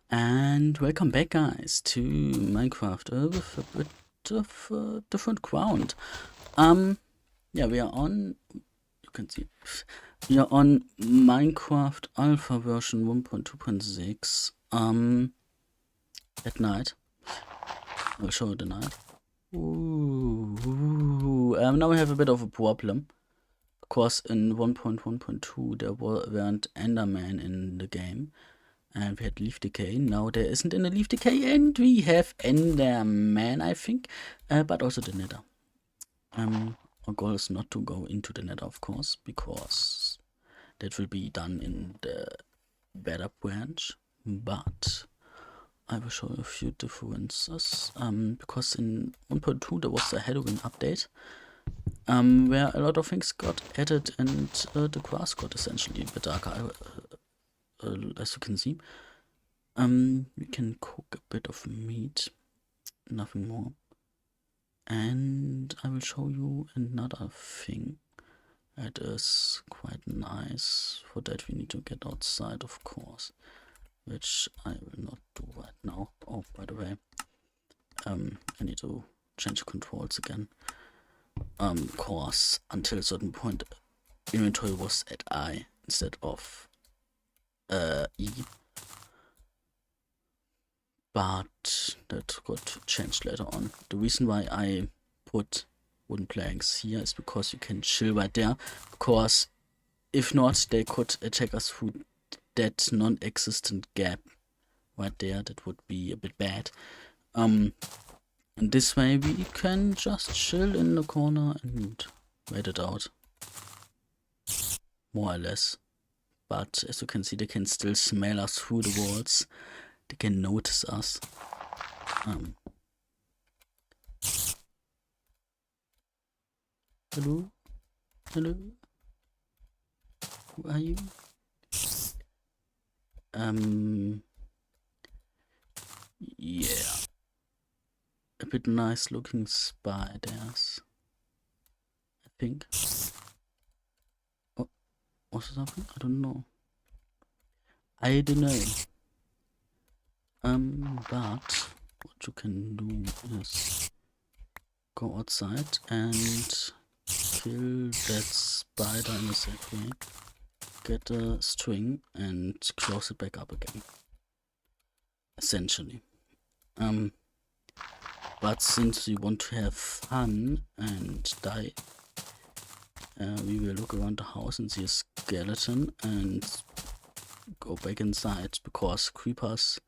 And welcome back, guys, to Minecraft with a bit of a different ground. Yeah, we are on, you can see, we are on Minecraft Alpha version 1.2.6, at night. I'll show you the night. Now we have a bit of a problem. Of course, in 1.1.2 there weren't Endermen in the game. And we had leaf decay. Now there isn't any leaf decay, and we have Enderman, I think, but also the Nether. Our goal is not to go into the Nether, of course, because that will be done in the better branch. But I will show you a few differences. Because in 1.2 there was a Halloween update, where a lot of things got added, and the grass got essentially a bit darker. As you can see. We can cook a bit of meat, nothing more. And I will show you another thing that is quite nice. For that we need to get outside, of course, which I will not do right now. Oh, by the way, I need to change controls again. Of course, until a certain point, inventory was at I instead of E. But that got changed later on. The reason why I put wooden planks here is because you can chill right there. Because if not, they could attack us through that non-existent gap right there. That would be a bit bad. And this way we can just chill in the corner and wait it out. More or less. But as you can see, they can still smell us through the walls. They can notice us. Hello? Hello? Who are you? Yeah. A bit nice looking spiders. I think. Oh, was it something? I don't know. I don't know. But what you can do is go outside and kill that spider in a safe way. Get a string and close it back up again. Essentially. But since we want to have fun and die, we will look around the house and see a skeleton and go back inside, because creepers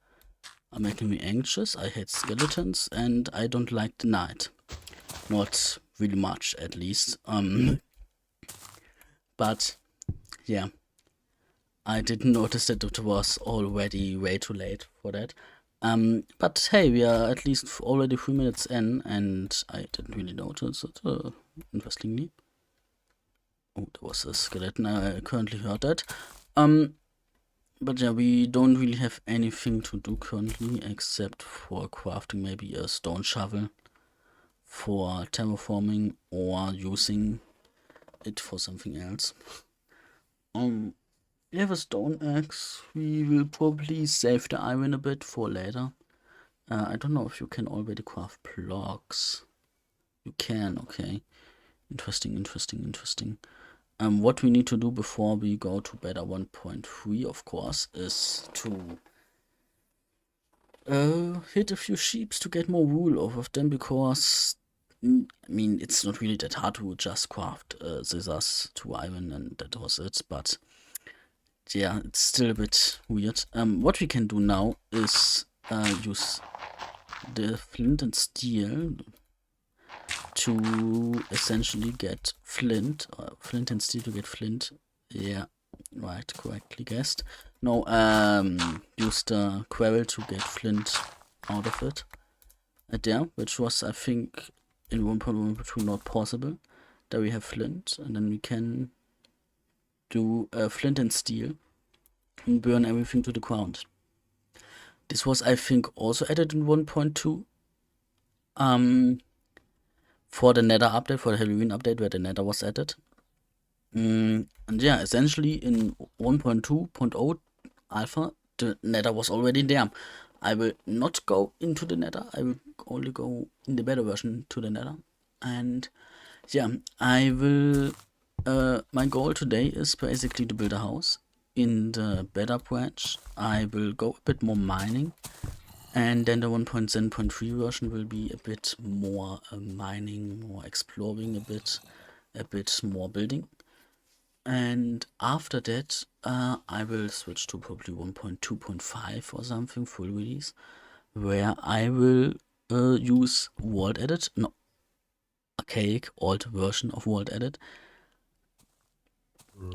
are making me anxious. I hate skeletons and I don't like the night. Not really much, at least. But yeah, I didn't notice that it was already way too late for that. But hey, we are at least already 3 minutes in, and I didn't really notice it, interestingly. Oh, there was a skeleton, I currently heard that. But yeah, we don't really have anything to do currently, except for crafting maybe a stone shovel for terraforming, or using it for something else. We have a stone axe. We will probably save the iron a bit for later. I don't know if you can already craft blocks. You can, okay. Interesting. What we need to do before we go to beta 1.3, of course, is to hit a few sheeps to get more wool off of them, because I mean, it's not really that hard to just craft scissors to iron, and that was it. But yeah, it's still a bit weird. What we can do now is use the flint and steel to essentially get flint, flint and steel to get flint. Yeah, right, correctly guessed. No, use the gravel to get flint out of it. There, which was, I think, in 1.1.2 not possible. There we have flint, and then we can do flint and steel and burn everything to the ground. This was, I think, also added in 1.2. For the Nether update, for the Halloween update, where the Nether was added. And yeah, essentially in 1.2.0 alpha, the nether was already there. I will not go into the nether, I will only go in the beta version to the nether. And yeah, I will, my goal today is basically to build a house. In the beta branch, I will go a bit more mining, and then the 1.7.3 version will be a bit more mining, more exploring a bit more building. And after that, I will switch to probably 1.2.5 or something, full release, where I will use World Edit, no, archaic old version of World Edit,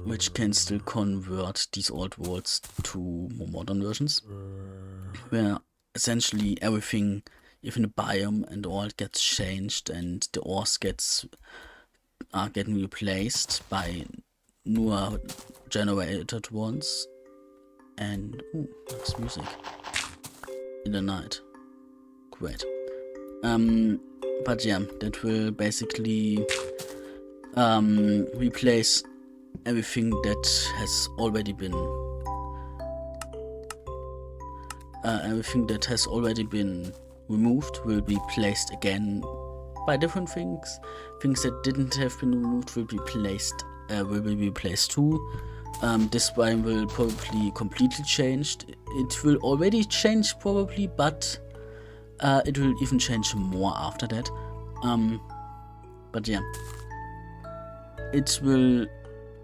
which can still convert these old worlds to more modern versions, where essentially everything, even the biome and all, gets changed, and the ores are getting replaced by newer generated ones. And that's music in the night. Great. But yeah, that will basically replace everything that has already been removed will be placed again by different things. Things that didn't have been removed will be replaced too. This biome will probably completely change. It will already change probably, but it will even change more after that. But yeah, it will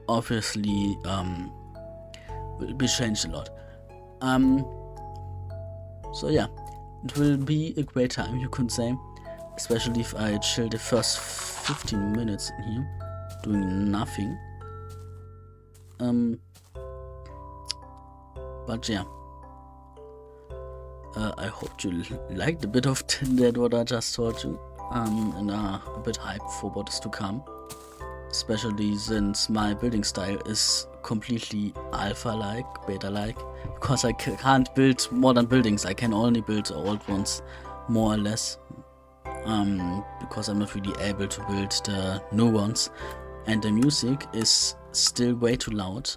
obviously will be changed a lot. So yeah, it will be a great time, you could say, especially if I chill the first 15 minutes in here doing nothing. But yeah, I hope you liked a bit of that what I just told you, and are a bit hyped for what is to come, especially since my building style is completely alpha-like, beta-like, because I can't build modern buildings. I can only build old ones, more or less, because I'm not really able to build the new ones, and the music is still way too loud.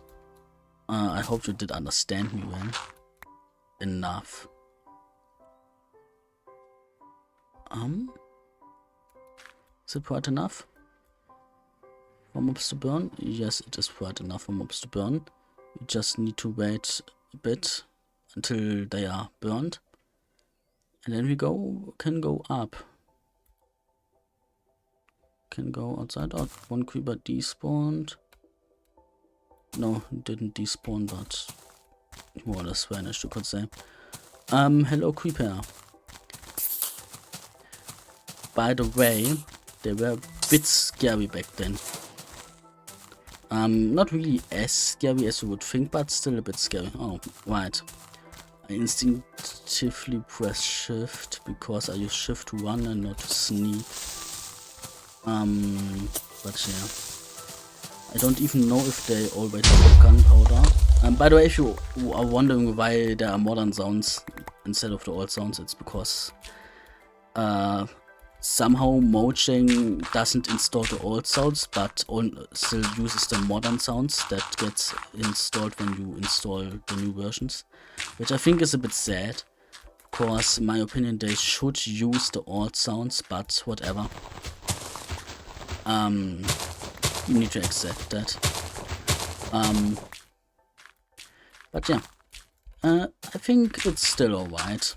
I hope you did understand me well enough. Is it bright enough for mobs to burn? Yes, it is bright enough for mobs to burn. We just need to wait a bit until they are burned, and then we can go up. Can go outside. Oh, one creeper despawned. No, didn't despawn, but more or less vanished, you could say. Hello creeper. By the way, they were a bit scary back then. Not really as scary as you would think, but still a bit scary. Oh, right. I instinctively press shift because I use shift to run and not to sneak. But yeah. I don't even know if they already have gunpowder. By the way, if you are wondering why there are modern sounds instead of the old sounds, it's because somehow Mojang doesn't install the old sounds, but still uses the modern sounds that gets installed when you install the new versions, which I think is a bit sad. Of course, in my opinion, they should use the old sounds, but whatever. You need to accept that. But yeah, I think it's still alright.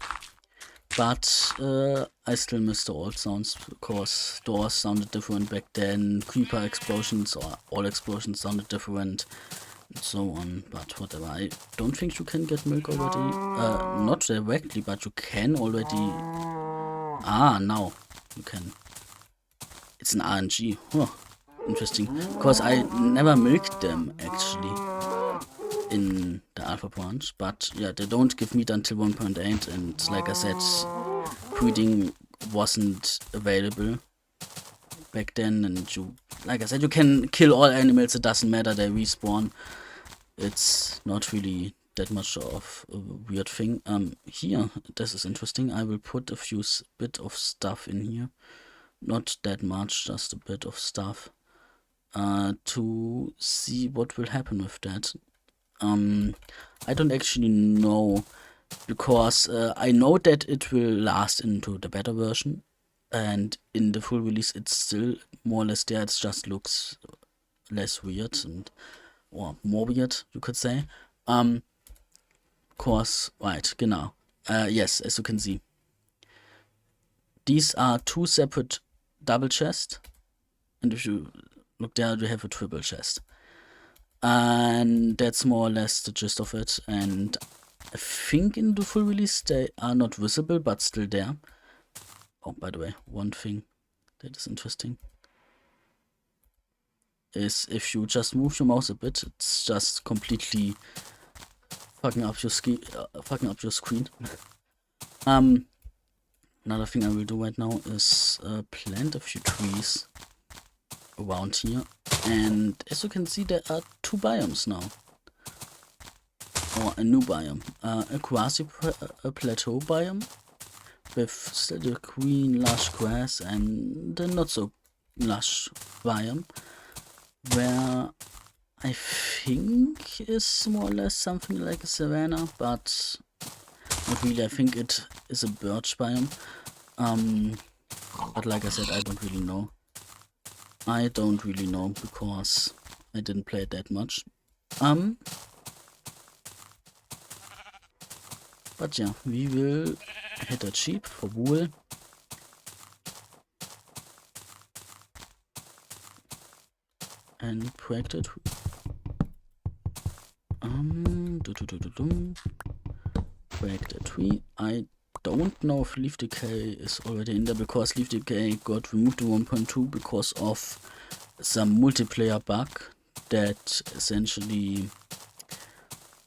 But I still miss the old sounds, because doors sounded different back then, creeper explosions or all explosions sounded different, and so on. But whatever, I don't think you can get milk already. Not directly, but you can already. Ah, now you can. It's an RNG. Huh. Interesting, because I never milked them actually in the alpha branch, but yeah, they don't give meat until 1.8, and like I said, breeding wasn't available back then, and like I said, you can kill all animals, it doesn't matter, they respawn. It's not really that much of a weird thing. Here, this is interesting. I will put a few bit of stuff in here, not that much, just a bit of stuff. To see what will happen with that. I don't actually know, because I know that it will last into the beta version, and in the full release it's still more or less there. It just looks less weird or more weird, you could say. Course, right, genau. Yes, as you can see, these are two separate double chests, and if you look there, you have a triple chest. And that's more or less the gist of it. And I think in the full release they are not visible, but still there. Oh, by the way, one thing that is interesting is if you just move your mouse a bit, it's just completely fucking up your screen. Another thing I will do right now is plant a few trees around here, and as you can see, there are two biomes now, or a new biome, a quasi-plateau biome with still the green lush grass and the not so lush biome, where I think is more or less something like a savanna, but not really. I think it is a birch biome. But like I said, I don't really know. I don't really know because I didn't play it that much. But yeah, we will hit a sheep for wool. And break the tree. Break the tree. I don't know if leaf decay is already in there, because leaf decay got removed in 1.2 because of some multiplayer bug that essentially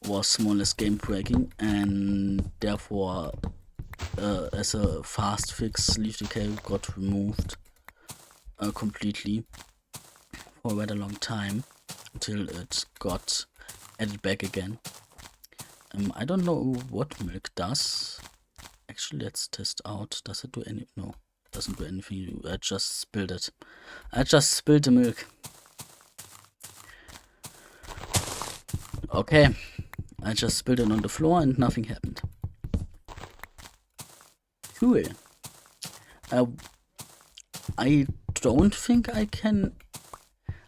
was more or less game breaking, and therefore as a fast fix, leaf decay got removed completely for a rather long time until it got added back again. I don't know what milk does. Actually, let's test out. Does it do any? No, it doesn't do anything. I just spilled it. I just spilled the milk. Okay, I just spilled it on the floor and nothing happened. Cool. I don't think I can.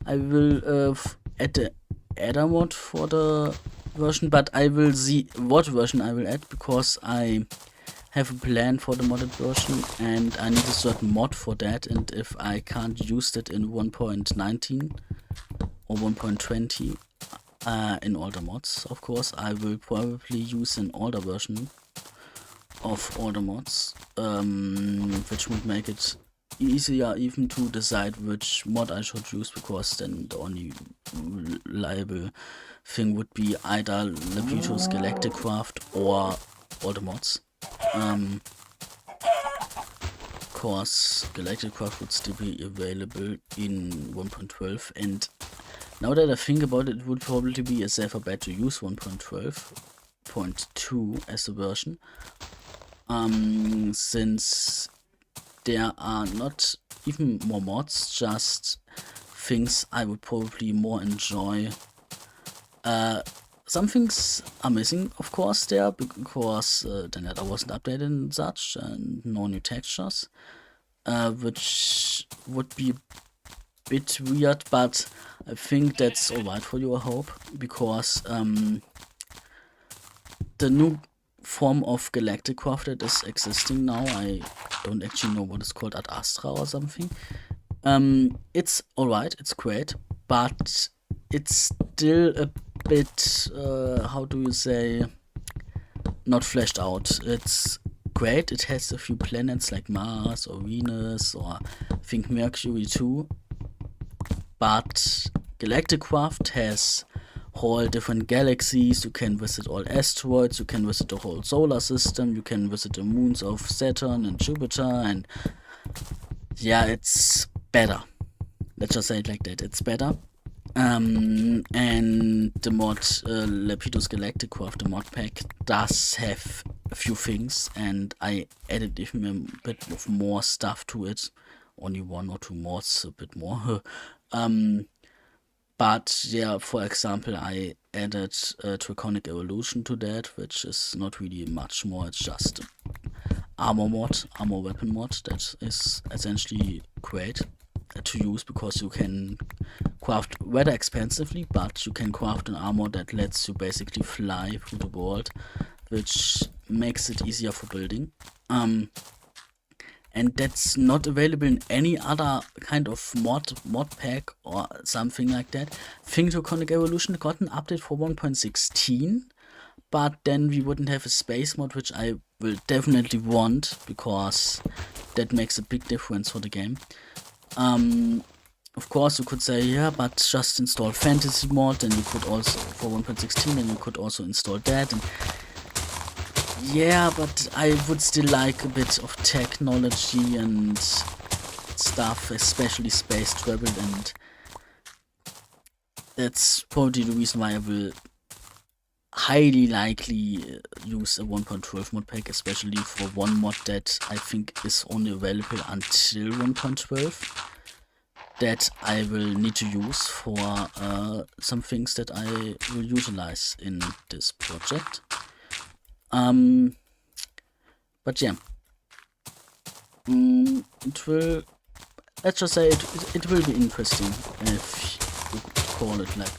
I will add the adder mod for the version, but I will see what version I will add, because I have a plan for the modded version and I need a certain mod for that, and if I can't use it in 1.19 or 1.20 in all the mods, of course, I will probably use an older version of all the mods, which would make it easier even to decide which mod I should use, because then the only reliable thing would be either Lapito's Galactic Craft or all the mods. Of course, Galactic Craft would still be available in 1.12, and now that I think about it, it would probably be a safer bet to use 1.12.2 as a version, since there are not even more mods, just things I would probably more enjoy. Some things are missing, of course, there, because the nether wasn't updated and such, and no new textures, which would be a bit weird, but I think that's alright for you, I hope, because the new form of Galactic Craft that is existing now, I don't actually know what it's called, Ad Astra or something. It's alright, it's great, but it's still a bit, how do you say, not fleshed out. It's great, it has a few planets like Mars or Venus, or I think Mercury too, but Galactic Craft has whole different galaxies. You can visit all asteroids, you can visit the whole solar system, you can visit the moons of Saturn and Jupiter, and yeah, it's better. Let's just say it like that, it's better. And the mod Lapito's Galactic Craft, the mod pack, does have a few things, and I added even a bit of more stuff to it. Only one or two mods, a bit more. But yeah, for example, I added Draconic Evolution to that, which is not really much more, it's just armor weapon mod that is essentially great to use because you can craft rather expensively, but you can craft an armor that lets you basically fly through the world, which makes it easier for building. And that's not available in any other kind of mod pack or something like that. I think Draconic Evolution got an update for 1.16, but then we wouldn't have a space mod, which I will definitely want, because that makes a big difference for the game. Of course, you could say, yeah, but just install fantasy mod, and you could also, for 1.16, and you could also install that. And yeah, but I would still like a bit of technology and stuff, especially space travel, and that's probably the reason why I will highly likely use a 1.12 mod pack, especially for one mod that I think is only available until 1.12. That I will need to use for some things that I will utilize in this project. But yeah, it will, let's just say it will be interesting, if you call it like